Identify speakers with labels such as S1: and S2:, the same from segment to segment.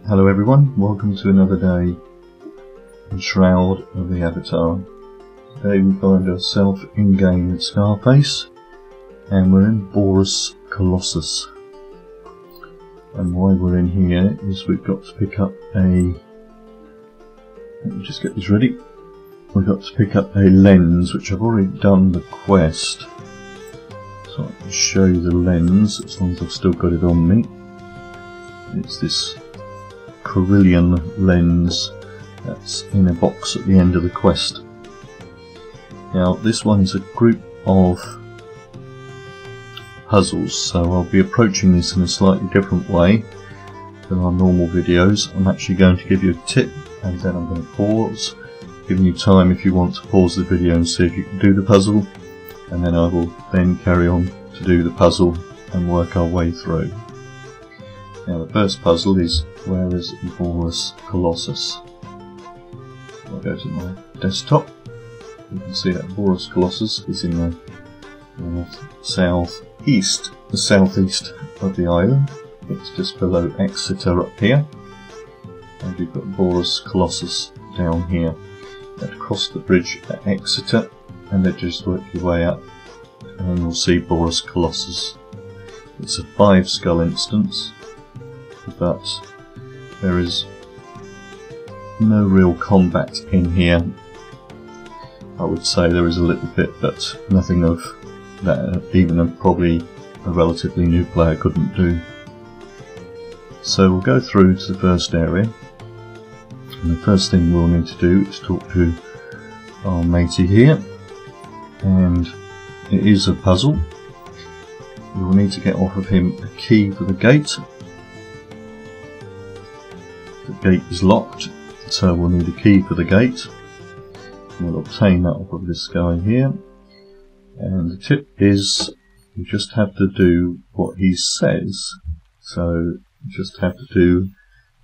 S1: Hello everyone, welcome to another day in Shroud of the Avatar. Today we find ourselves in-game with Scarface and we're in Boreas Colossus. And why we're in here is we've got to pick up a... Let me just get this ready. We've got to pick up a lens, which I've already done the quest. So I can show you the lens as long as I've still got it on me. It's this cerulean lens that's in a box at the end of the quest. Now this one is a group of puzzles, so I'll be approaching this in a slightly different way than our normal videos. I'm actually going to give you a tip and then I'm going to pause, giving you time if you want to pause the video and see if you can do the puzzle, and then I will then carry on to do the puzzle and work our way through. Now the first puzzle is, where is Boreas Colossus? I'll go to my desktop. You can see that Boreas Colossus is in the southeast of the island. It's just below Exeter up here. And you've got Boreas Colossus down here. You have to cross the bridge at Exeter and then just work your way up and then you'll see Boreas Colossus. It's a 5 skull instance, but there is no real combat in here. I would say there is a little bit, but nothing of that even probably a relatively new player couldn't do. So we'll go through to the first area, and the first thing we'll need to do is talk to our matey here, and it is a puzzle. We will need to get off of him a key for the gate. The gate is locked, so we'll need a key for the gate. We'll obtain that off of this guy here. And the tip is, you just have to do what he says. So, you just have to do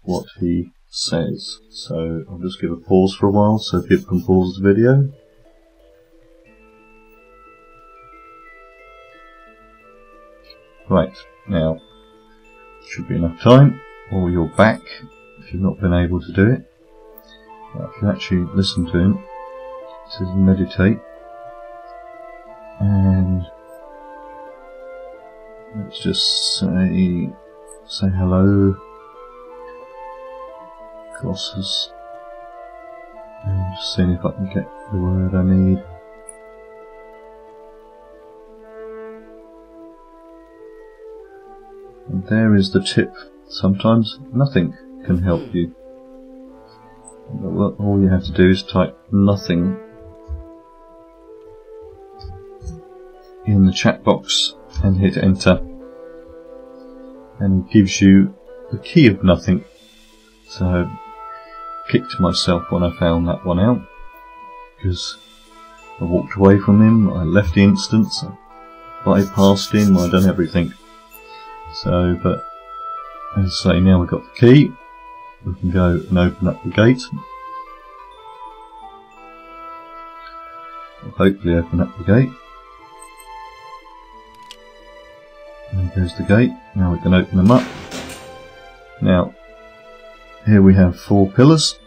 S1: what he says. So, I'll just give a pause for a while so people can pause the video. Right, now, should be enough time, or you're back if you've not been able to do it. Now, if you actually listen to him, it says meditate, and let's just say hello, Colossus, and just seeing if I can get the word I need. And there is the tip. Sometimes nothing can help you. All you have to do is type nothing in the chat box and hit enter, and it gives you the key of nothing. So I kicked myself when I found that one out, because I walked away from him, I left the instance, I bypassed him, I done everything. So, but as I say, now we've got the key, we can go and open up the gate. We'll hopefully open up the gate. There goes the gate. Now we can open them up. Now, here we have 4 pillars.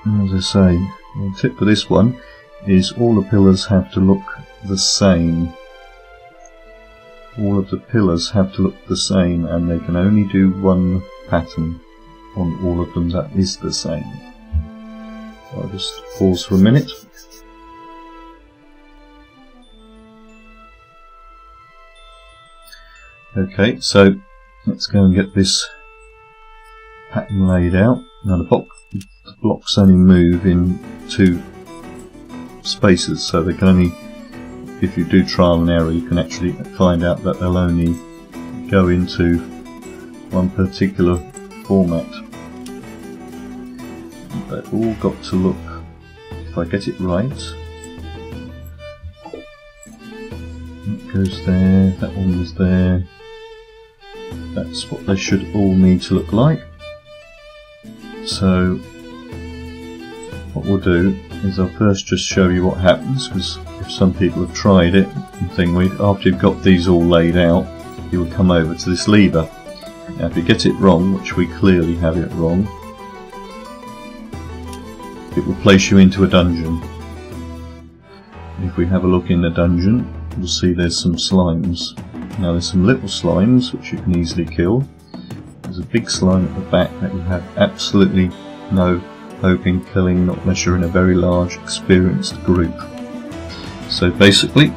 S1: And as I say, the tip for this one is all the pillars have to look the same. All of the pillars have to look the same, and they can only do one pattern on all of them that is the same. So I'll just pause for a minute. Okay, so let's go and get this pattern laid out. Now the blocks only move in 2 spaces, so they can only, if you do trial and error, you can actually find out that they'll only go into one particular format. They've all got to look, if I get it right, that goes there, that one was there, that's what they should all need to look like. So what we'll do is I'll first just show you what happens, because if some people have tried it and after you've got these all laid out, you will come over to this lever, Now if you get it wrong, which we clearly have it wrong, it will place you into a dungeon. If we have a look in the dungeon, you'll see there's some slimes. Now there's some little slimes which you can easily kill. There's a big slime at the back that you have absolutely no hope in killing, not unless you're in a very large, experienced group. So basically,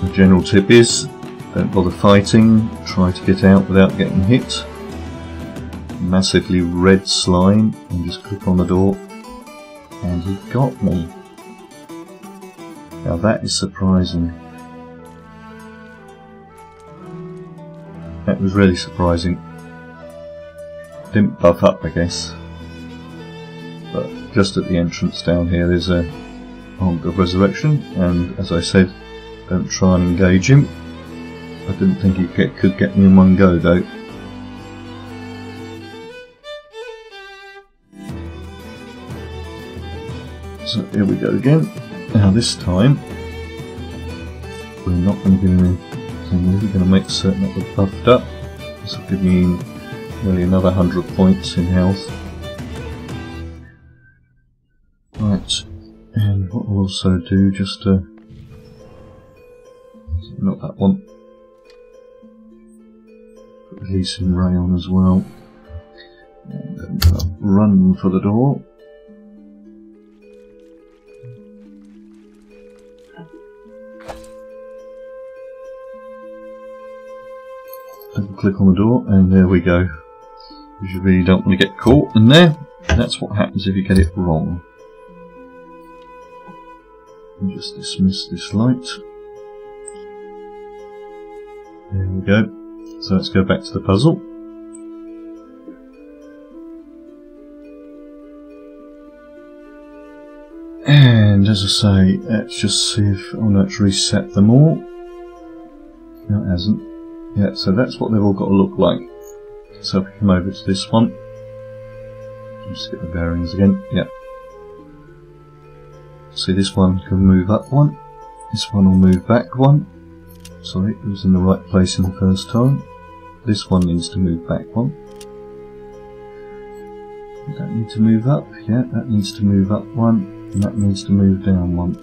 S1: the general tip is, don't bother fighting, try to get out without getting hit. Massively red slime, and just click on the door, and he got me. Now that is surprising. That was really surprising. Didn't buff up, I guess. But just at the entrance down here there's a Honk of Resurrection, and as I said, don't try and engage him. I didn't think he could get me in one go though. So here we go again. Now this time we're not going to do anything. We're going to make certain that we're buffed up. This will give me nearly another 100 points in health. Right, and what we'll also do, just to not that one, put releasing ray on as well, and then run for the door. Double click on the door, and there we go. You really don't want to get caught in there. That's what happens if you get it wrong. And just dismiss this light. There we go. So let's go back to the puzzle. And as I say, let's just see if let's reset them all. No, it hasn't. Yeah, so that's what they've all got to look like. So if we come over to this one, just get the bearings again. Yeah. See, this one can move up one. This one will move back one. Sorry, it was in the right place in the first time. This one needs to move back one. That needs to move up. Yeah, that needs to move up one. And that needs to move down one.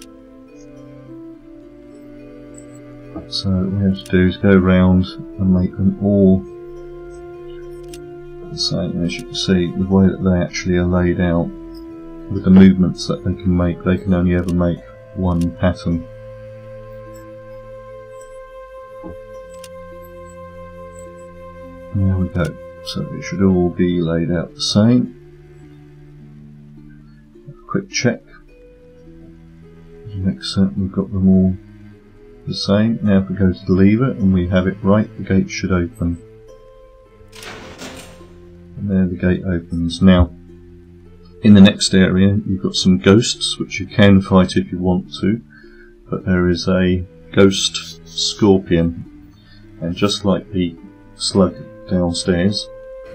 S1: So what we have to do is go around and make them all the same. As you can see, the way that they actually are laid out, with the movements that they can make, they can only ever make one pattern. There we go. So it should all be laid out the same. Quick check. Make certain we've got them all the same. Now if we go to the lever and we have it right, the gate should open. And there the gate opens. Now in the next area you've got some ghosts which you can fight if you want to, but there is a ghost scorpion, and just like the slug downstairs,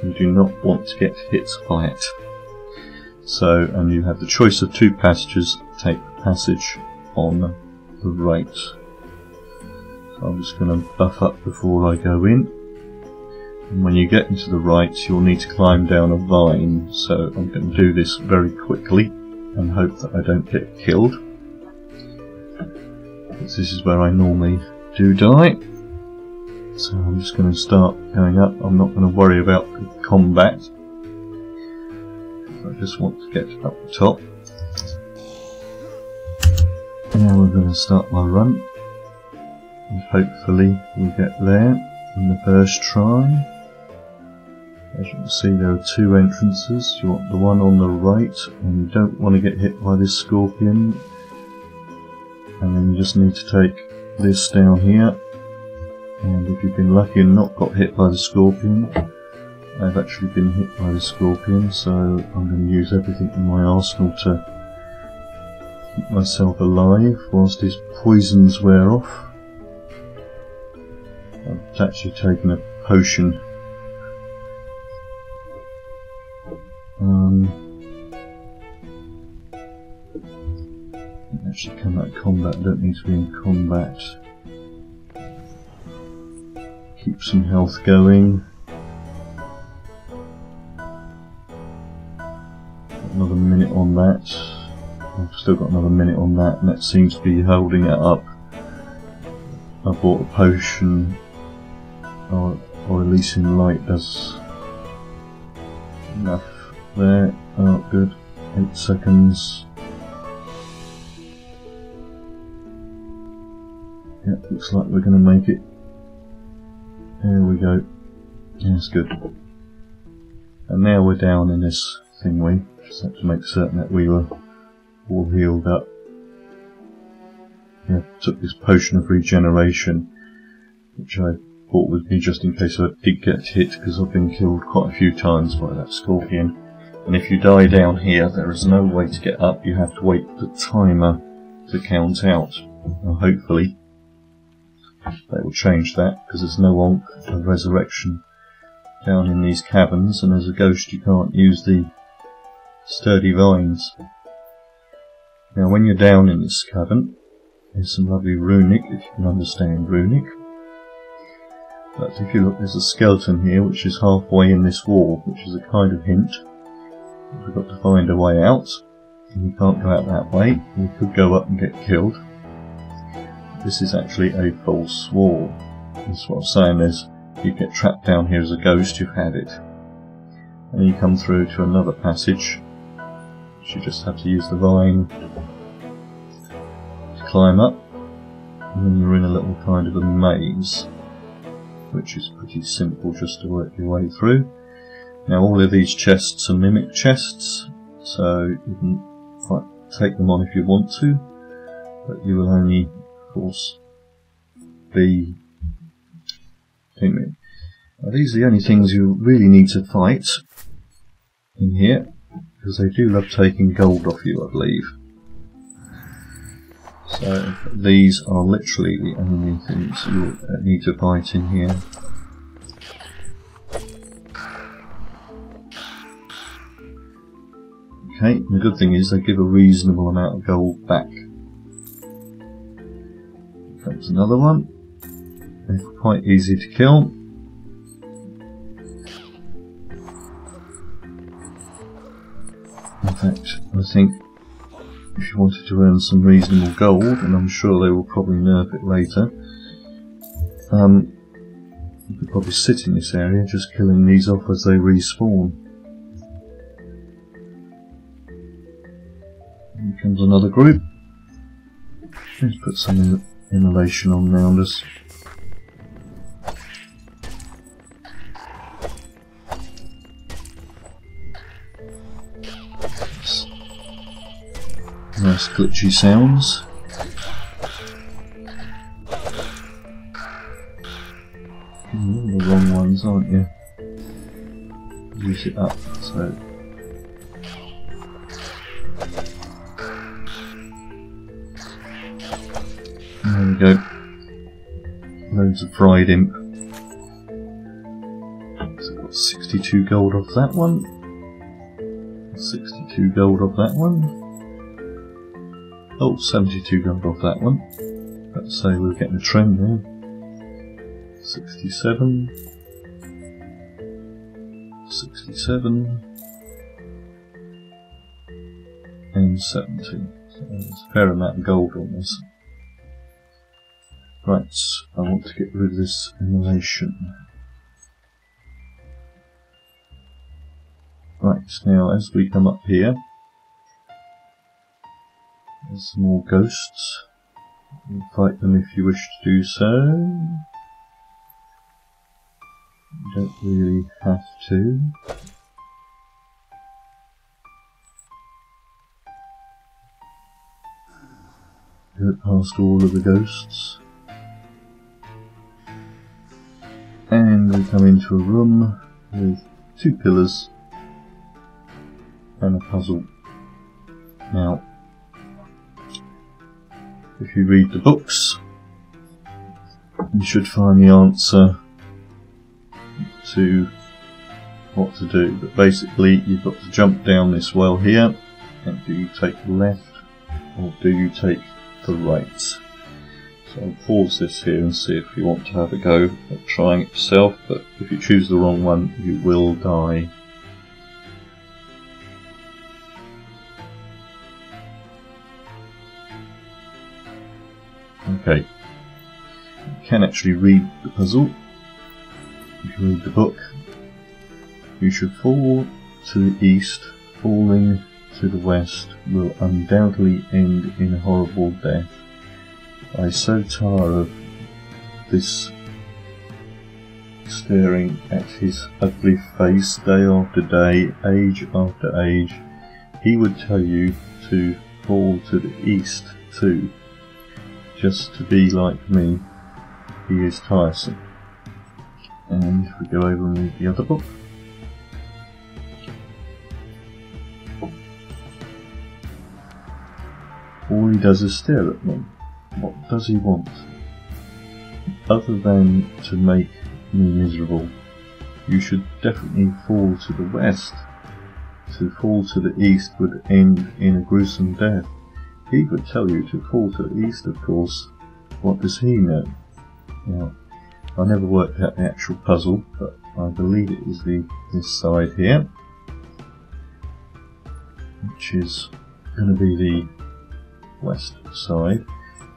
S1: you do not want to get hit by it. So, and you have the choice of two passages. Take the passage on the right. So I'm just going to buff up before I go in. And when you get into the right, you'll need to climb down a vine. So I'm going to do this very quickly and hope that I don't get killed, because this is where I normally do die. So I'm just going to start going up. I'm not going to worry about the combat. I just want to get up the top. Now we're going to start my run, and hopefully we'll get there in the first try. As you can see, there are two entrances. You want the one on the right, and you don't want to get hit by this scorpion. And then you just need to take this down here, and if you've been lucky and not got hit by the scorpion, I've actually been hit by the scorpion, so I'm going to use everything in my arsenal to keep myself alive whilst his poisons wear off. I've actually taken a potion. Actually come out of combat, I don't need to be in combat. keep some health going. Another minute on that. I've still got another minute on that, and that seems to be holding it up. I bought a potion, or releasing light does enough there. Oh, good. 8 seconds. Yeah, looks like we're going to make it. There we go. That's good. And now we're down in this thingy. Just have to make certain that we were all healed up. Yeah, took this potion of regeneration, which I brought with me just in case I did get hit, because I've been killed quite a few times by that scorpion. And if you die down here, there is no way to get up. You have to wait for the timer to count out. Now, hopefully they will change that, because there's no Ankh of resurrection down in these caverns, and as a ghost you can't use the sturdy vines. Now when you're down in this cavern, there's some lovely runic, if you can understand runic. But if you look, there's a skeleton here which is halfway in this wall, which is a kind of hint. We've got to find a way out, and we can't go out that way. We could go up and get killed. This is actually a false wall. That's what I'm saying is, if you get trapped down here as a ghost, you've had it. And you come through to another passage, which you just have to use the vine to climb up, and then you're in a little kind of a maze, which is pretty simple just to work your way through. Now all of these chests are mimic chests, so you can take them on if you want to, but you will only, of course, be thinking. Now these are the only things you really need to fight in here, because they do love taking gold off you, I believe. So these are literally the only things you need to fight in here. Okay, the good thing is they give a reasonable amount of gold back. Comes another one. They're quite easy to kill. In fact, I think if you wanted to earn some reasonable gold, and I'm sure they will probably nerf it later, you could probably sit in this area just killing these off as they respawn. Here comes another group. Let's put some inhalation on around us. Nice glitchy sounds. You're the wrong ones, aren't you? Use it up, so. There we go. Loads of fried imp. So I've got 62 gold off that one. 62 gold off that one. Oh, 72 gold off that one. Let's say we're getting a trend there. 67. 67. And 70. So there's a fair amount of gold on this. Right, I want to get rid of this inhalation. Right, now as we come up here, there's some more ghosts. You can fight them if you wish to do so. You don't really have to. Go past all of the ghosts. And we come into a room with 2 pillars and a puzzle. Now, if you read the books, you should find the answer to what to do. But basically, you've got to jump down this well here, and do you take the left or do you take the right? So I'll pause this here and see if you want to have a go at trying it yourself, but if you choose the wrong one you will die. Okay, you can actually read the puzzle. If you read the book, you should fall to the east, falling to the west will undoubtedly end in a horrible death. I so tire of this staring at his ugly face day after day, age after age. He would tell you to fall to the east too, just to be like me. He is tiresome. And if we go over and read the other book. All he does is stare at me. What does he want? Other than to make me miserable. You should definitely fall to the west. To fall to the east would end in a gruesome death. He would tell you to fall to the east, of course. What does he know? Well, I never worked out the actual puzzle, but I believe it is this side here, which is going to be the west side.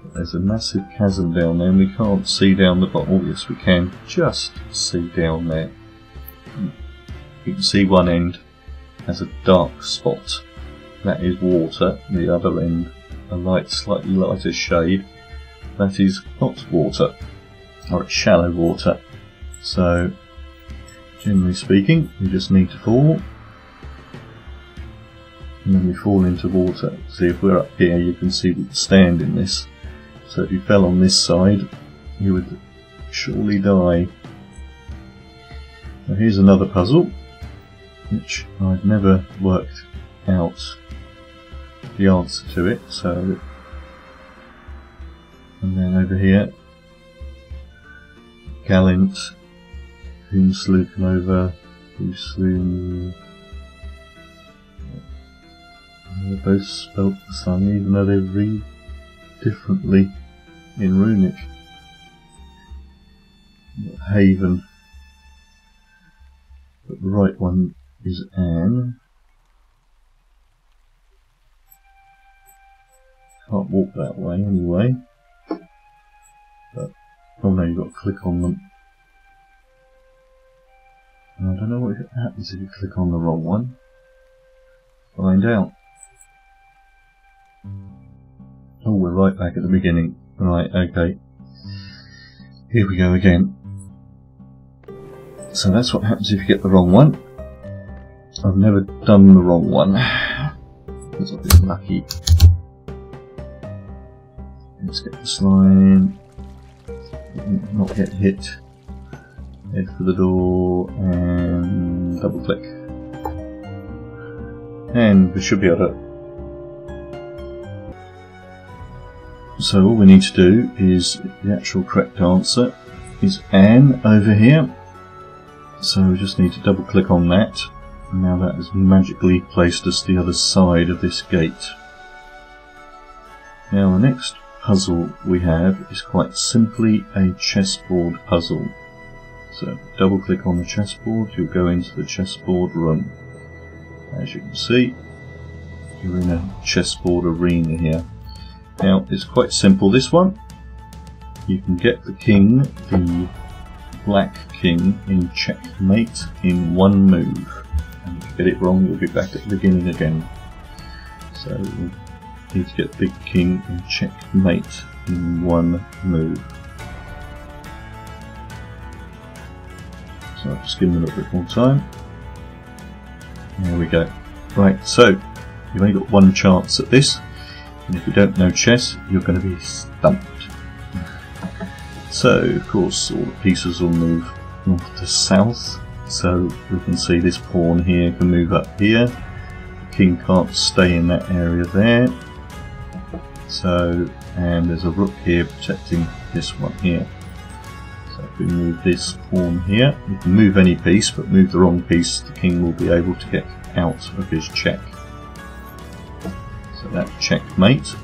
S1: But there's a massive chasm down there and we can't see down the bottom. Oh, yes, we can just see down there. You can see one end has a dark spot. That is water. The other end, a light, slightly lighter shade. That is not water, or it's shallow water. So, generally speaking, you just need to fall. And then we fall into water. See, if we're up here, you can see we stand in this. So if you fell on this side, you would surely die. Now here's another puzzle, which I've never worked out the answer to it. So, and then over here, gallant, whom slew Canova, who slew. They're both spelt the same, even though they read differently in runic. Haven, but the right one is Anne. Can't walk that way anyway. But oh no, you've got to click on them. And I don't know what happens if you click on the wrong one. Find out. Oh, we're right back at the beginning. Right, okay. Here we go again. So that's what happens if you get the wrong one. I've never done the wrong one, because I've been lucky. Let's get the slime. Not get hit. Head for the door and double click. And we should be able to. So all we need to do is, the actual correct answer is Anne over here. So we just need to double click on that. And now that has magically placed us the other side of this gate. Now the next puzzle we have is quite simply a chessboard puzzle. So double click on the chessboard, you'll go into the chessboard room. As you can see, you're in a chessboard arena here. Now it's quite simple, this one. You can get the king, the black king, in checkmate in one move. And if you get it wrong, you'll be back at the beginning again. So you need to get the big king in checkmate in one move. So I'll just give them a little bit more time. There we go. Right, so you've only got one chance at this. And if you don't know chess, you're going to be stumped. So, of course, all the pieces will move north to south. So we can see this pawn here can move up here. The king can't stay in that area there. So, and there's a rook here protecting this one here. So if we move this pawn here, you can move any piece, but move the wrong piece, the king will be able to get out of his check. So that's checkmate.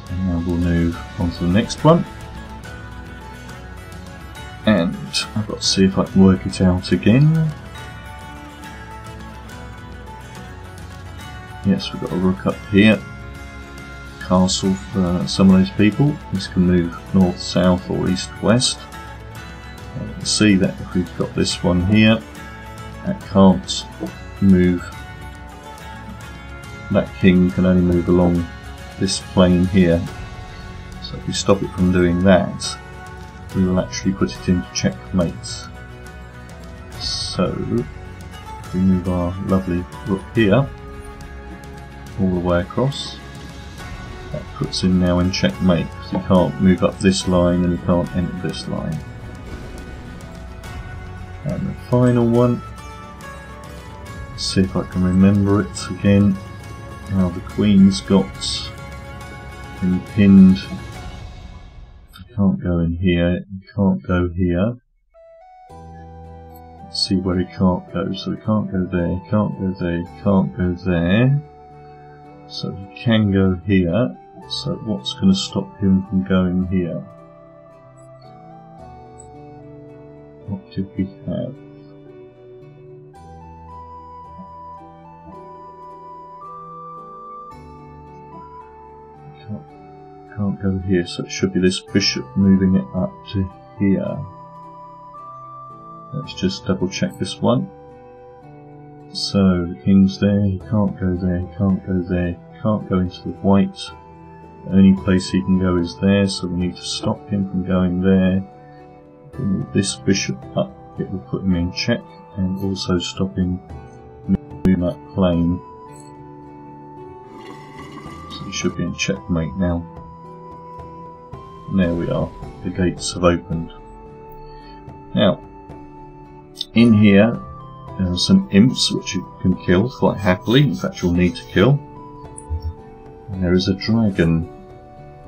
S1: And now we'll move on to the next one. And I've got to see if I can work it out again. Yes, we've got a rook up here. Castle for some of those people. This can move north, south or east, west. And you can see that if we've got this one here, that can't move. That king can only move along this plane here. So if we stop it from doing that, we will actually put it into checkmate. So we move our lovely rook here all the way across. That puts him now in checkmate because he can't move up this line and he can't enter this line. And the final one, let's see if I can remember it again. Now the queen's got him pinned. He can't go in here, he can't go here. Let's see where he can't go. So he can't go there, he can't go there, he can't go there. So he can go here. So what's going to stop him from going here? What did we have? Can't go here, so it should be this bishop moving it up to here. Let's just double check this one. So the king's there, he can't go there, he can't go there, he can't go into the white. The only place he can go is there, so we need to stop him from going there. If we move this bishop up, it will put him in check and also stop him moving that plane. So he should be in checkmate now. And there we are, the gates have opened. Now, in here there are some imps which you can kill quite happily, in fact you'll need to kill. And there is a dragon.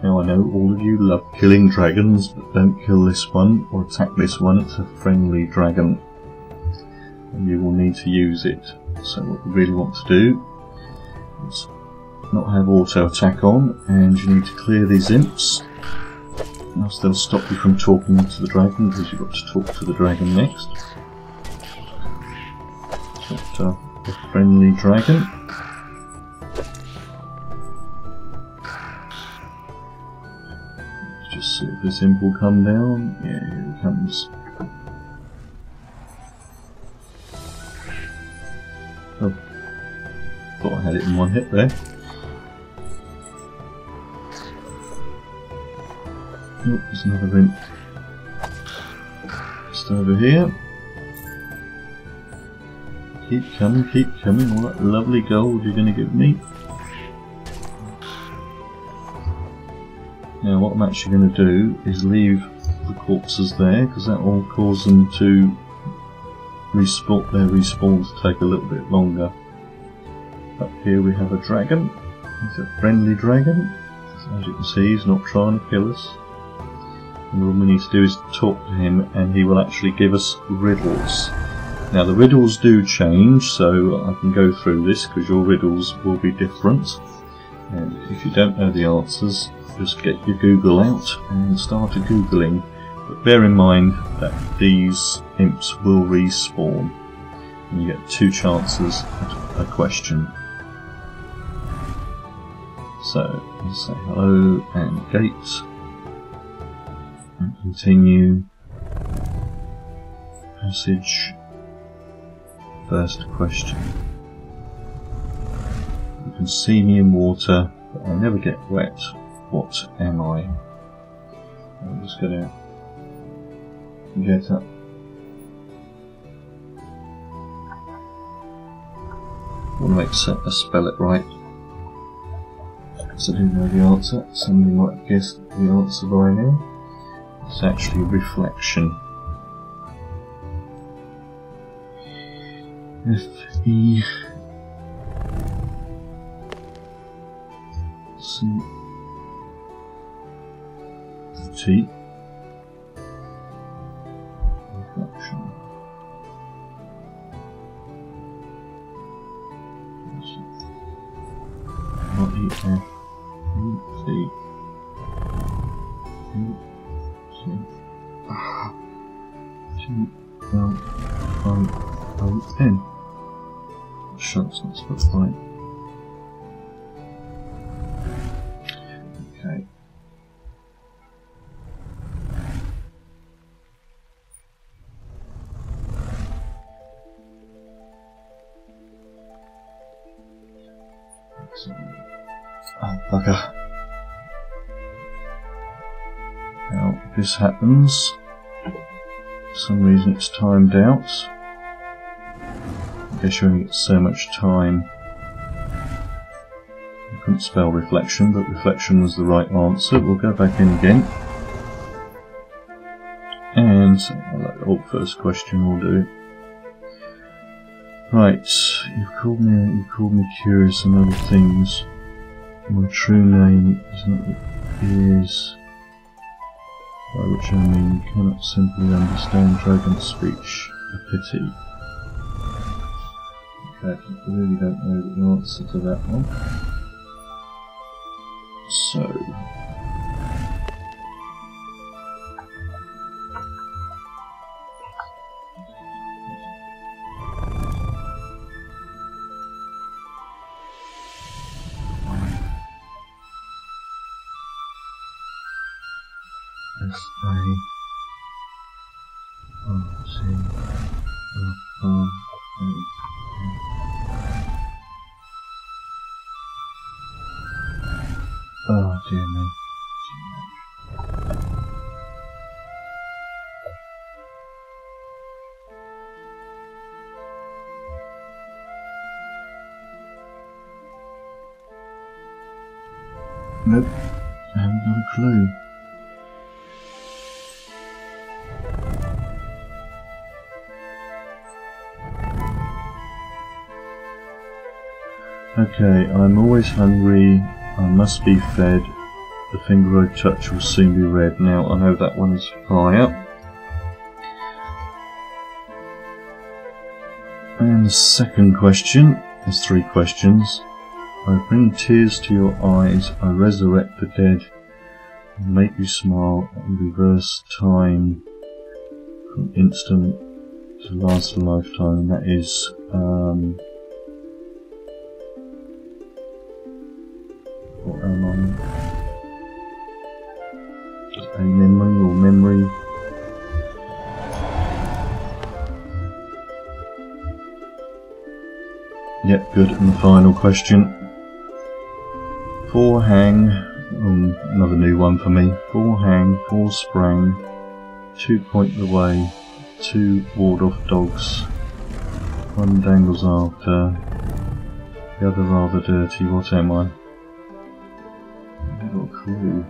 S1: Now I know all of you love killing dragons, but don't kill this one or attack this one, it's a friendly dragon. And you will need to use it. So what you really want to do is not have auto attack on, and you need to clear these imps. Else they'll stop you from talking to the dragon, because you've got to talk to the dragon next. Got a friendly dragon. Let's just see if this imp will come down. Yeah, here he comes. Oh, thought I had it in one hit there. Oh, there's another imp just over here. Keep coming, all that lovely gold you're going to give me. Now what I'm actually going to do is leave the corpses there, because that will cause them to respawn, their respawn to take a little bit longer. Up here we have a dragon. He's a friendly dragon. As you can see, he's not trying to kill us. And all we need to do is talk to him and he will actually give us riddles. Now the riddles do change, so I can go through this because your riddles will be different. And if you don't know the answers, just get your Google out and start Googling. But bear in mind that these imps will respawn. And you get 2 chances at a question. So, let's say hello and gate. And continue. Passage. First question. You can see me in water, but I never get wet. What am I? I'm just going to get up. I want to make certain I spell it right, because I do know the answer. Somebody might have guessed the answer by now. It's actually reflection. F-E-C-T. Reflection. can't hold it in. Shucks, that's not right. Okay. Oh, bugger. Now, if this happens, for some reason it's timed out. I guess you only get so much time. I couldn't spell reflection, but reflection was the right answer. We'll go back in again. And that first question will do. Right, you've called me curious and other things. My true name is not what it is. By which I mean cannot simply understand dragon speech. A pity. Okay, I really don't know the answer to that one. So oh dear me. Nope, I haven't got a clue. Okay, I'm always hungry, I must be fed, the finger I touch will soon be red. Now, I know that one is fire. And the second question, there's 3 questions. I bring tears to your eyes, I resurrect the dead, make you smile, and reverse time from instant to last a lifetime. And that is, what am I? A memory or memory? Yep, good. And the final question. 4 hang, another new one for me. 4 hang, 4 sprang, 2 point the way, 2 ward off dogs, 1 dangles after, the other rather dirty. What am I? I haven't got a clue.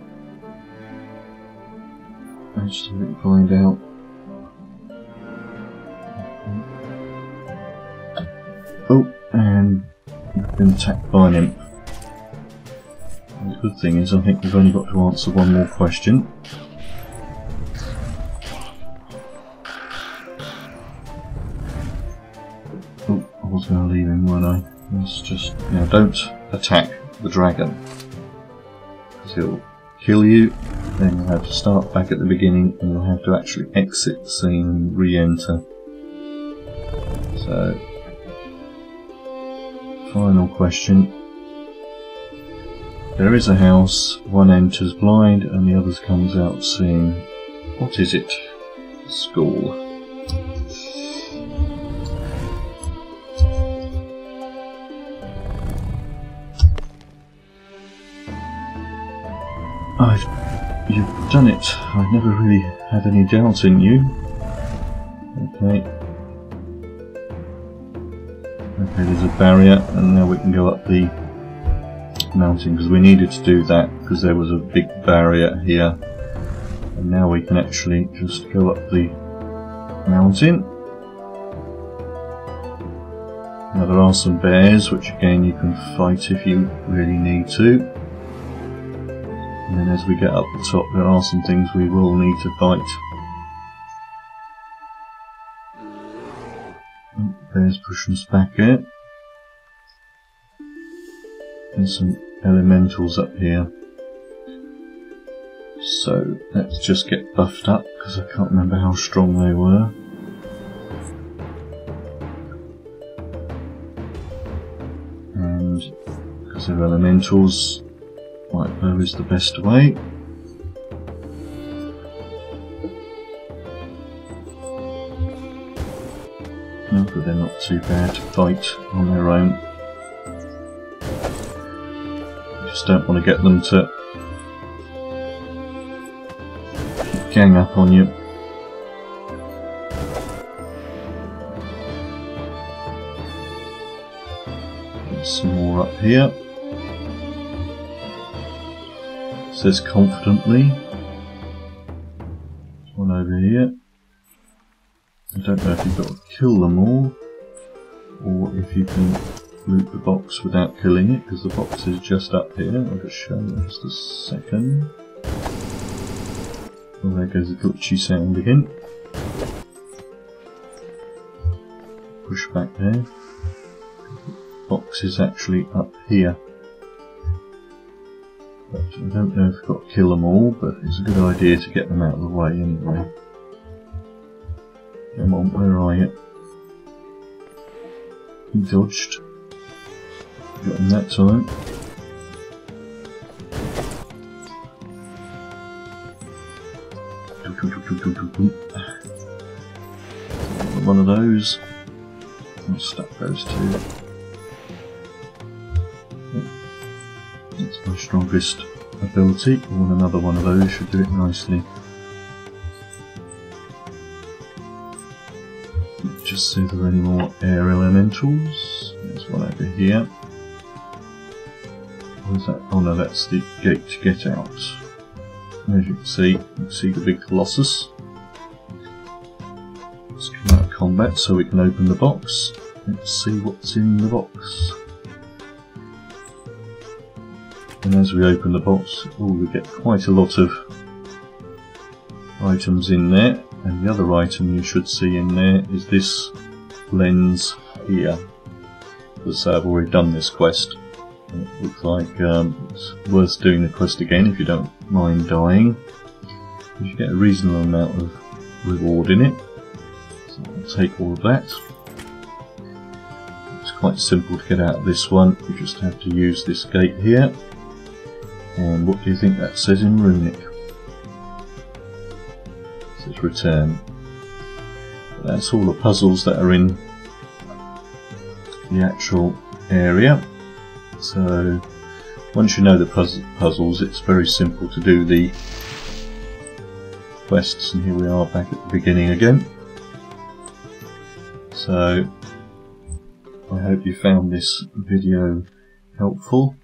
S1: Let's find out. Oh, and we've been attacked by an imp. The good thing is I think we've only got to answer 1 more question. Oh, I was going to leave him, weren't I? Let's just, now don't attack the dragon, because he'll kill you, then you'll have to start back at the beginning and you'll have to actually exit the scene and re-enter. So, final question. There is a house, one enters blind and the others comes out seeing. What is it? School. You've done it. I never really had any doubt in you. Okay. Okay, there's a barrier and now we can go up the mountain, because we needed to do that because there was a big barrier here, and now we can actually just go up the mountain. Now there are some bears which again you can fight if you really need to, and then as we get up the top there are some things we will need to fight. Bears pushing us back here. There's some elementals up here, so let's just get buffed up because I can't remember how strong they were. and because they're elementals, light blue is the best way. No, but they're not too bad to fight on their own. You just don't want to get them to gang up on you. There's some more up here. It says confidently. One over here. I don't know if you've got to kill them all, or if you can loot the box without killing it, because the box is just up here. I'll just show you in just a second. Well, there goes the glitchy sound again. Push back there. The box is actually up here. But I don't know if I've got to kill them all, but it's a good idea to get them out of the way anyway. Come on, where are you? He dodged. Got him that time. One of those. I'll stack those two. That's my strongest ability. And another one of those should do it nicely. Just see if there are any more air elementals. There's one over here. What is that? Oh no, that's the gate to get out. As you can see the big Colossus. Let's come out of combat so we can open the box. Let's see what's in the box. And as we open the box, we get quite a lot of items in there. And the other item you should see in there is this lens here. As I've already done this quest. It looks like it's worth doing the quest again if you don't mind dying. You get a reasonable amount of reward in it. So I'll take all of that. It's quite simple to get out of this one. You just have to use this gate here. And what do you think that says in Runic? Return. That's all the puzzles that are in the actual area. So once you know the puzzles, it's very simple to do the quests, and here we are back at the beginning again. So I hope you found this video helpful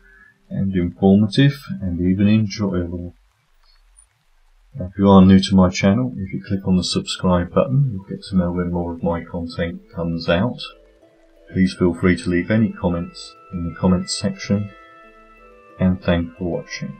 S1: and informative and even enjoyable. Now, if you are new to my channel, if you click on the subscribe button, you'll get to know when more of my content comes out. Please feel free to leave any comments in the comments section, and thanks for watching.